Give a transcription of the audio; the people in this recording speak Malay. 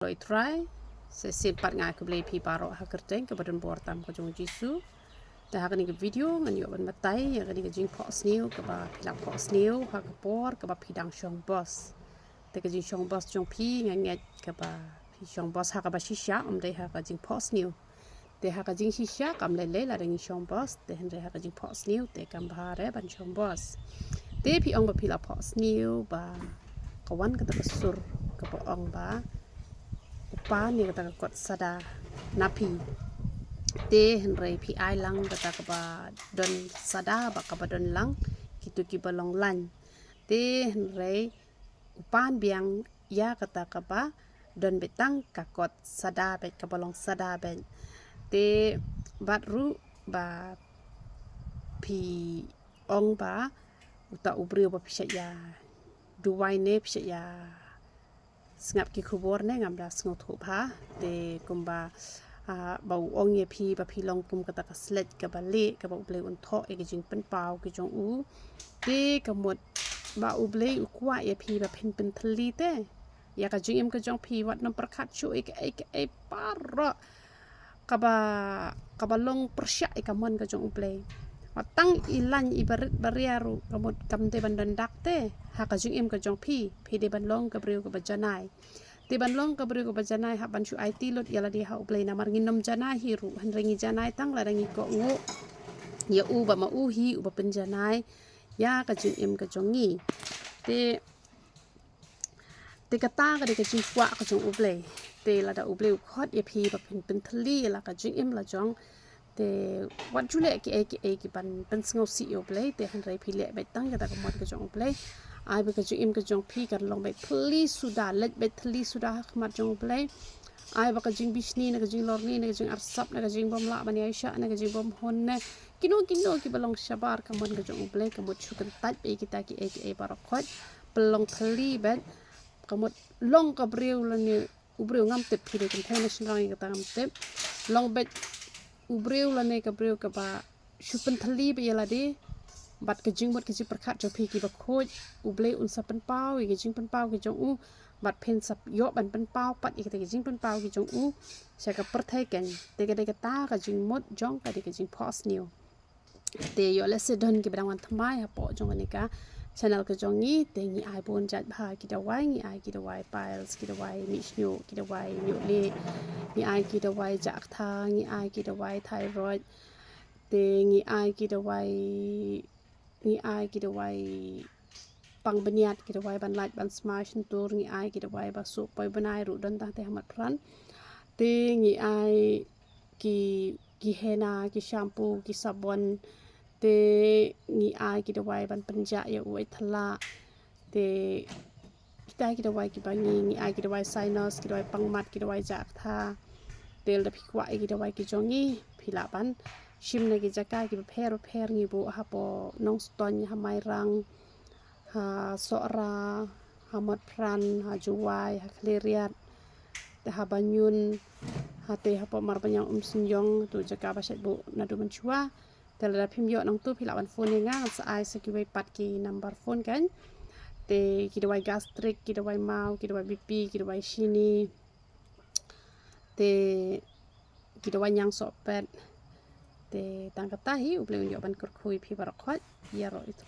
Doi try sesempat ngai ke beli pi parok ha kerteng ke badan bortam ke jong jisu dah ha ni ke video ngan yo ban matai ya ni ke jingphohsniew ke ba pilap phohsniew ha ke por ke ba pidang shong bos te ke jing shong bos jong pi ngai ke ba pi shong bos ha ke ba shisha dei ha ke jingphohsniew te ha ke jing shisha kam le la ding shong bos te hen ha ke jingphohsniew te kam ba re ban shong bos te pi ong ba pilap phohsniew ba kawan ke sur ke ba ong ba upa ni kata kot sada napi te henrei pi ai lang kata ba don sada ba ka don lang kitu ki balong lan te henrei upan biang ya kata ba don betang ka kot sada bet ka balong sada ben te bat ru ba pi ong ba uta ubriu ba pisya ya dawai ne pisya ya ngap ki khubor ne ngam das ngot hu pha te kumba bau ong ye pi ba pi long kum kata ka slet ka bale ka ba uble un tho e ki jing pen pau ki jong u te ka mot ba uble u kwa ye pi ba pen pen thli te ya ka jing em ka jong pi wat nam prakhat chu e par ka ba long persya e ka mon ka jong uble watang ilan ibarit bariaru kamot kamte bandan dakte ha ka jing em ka jong pi de ban long ka breu ka bajanai te ban long ka breu ka bajanai ha ban chu IT lot yala di ha ublei namar nginom janai hiru han rengi janai tang la rengi ko ngu ya u ba ma u hi u ba penjanai ya ka jing em ka jong ngi te kata ka de ka jing kwa ka jong ublei te la da ublei khot ya pi ba pen thli la ka jing em la jong te wat jule ki ban sngo si yo play te han rai phile be tang ka ta mot ka jong play ai be ka jing im ka jong phi ka long be please suda let be thli suda khmat jong play ai ba ka jing bisni na ka jing lorni na ka jing arsap na ka jing bom la ban aisha na ka jing bom hon na kino ki balong shabar ka mon ka jong play ka mot chukan tat be kita ki barakhot pelong thli be ka mot long ka breu la ni ubreu ngam te phi de kan thai national ka ta ngam te long be ubreu la ne ka breu ka ba shupen thali be yala de bat ka jing mot ka ji prakhat jo phi ki ba khoj uble un sa pen pau ki jing pen pau ki jong u bat phen sap yo ban pen pau pat ki jing pen pau ki jong u sa ka perthai ken te ka de ka ta ka jing mot jong ka de ka jing phohsniew te yo le se don ki bang wan thamai ha po jong ni ka channel ka jong ni te ni ai bon jat bha ki dawai ni ai ki dawai piles ki dawai mishnu ki dawai nyu le ni ai ki dawai jak tha ni ai ki dawai thyroid te ni ai ki dawai pang beniat ki dawai ban lat ban smash tur ni ai ki dawai ba su poi banai ru don ta te hamat pran te ni ai ki hena ki shampoo ki sabon te ni ai ki dawai ban panja ya uai thala te kita ki dawai ki bangi ni ai ki dawai sinus ki dawai pangmat ki dawai jak tha tel da phikwa ki dawai ki jongi philaban shim na ki jaka ki pher ngi bu ha po nong ston ha mai rang ha sora ha mot pran ha juwai ha kleriat te ha banyun ha te ha po mar banyang sinjong tu jaka ba shat bu na du menchua tel da phim yo nong tu philaban phone nga sa ai se ki wei pat ki number phone kan te ki dawai gastric ki dawai mau ki dawai BP ki dawai shini te ki dawai nyang so pet te tang kata hi uble yo ban kur khui phi barakhot ya ro itu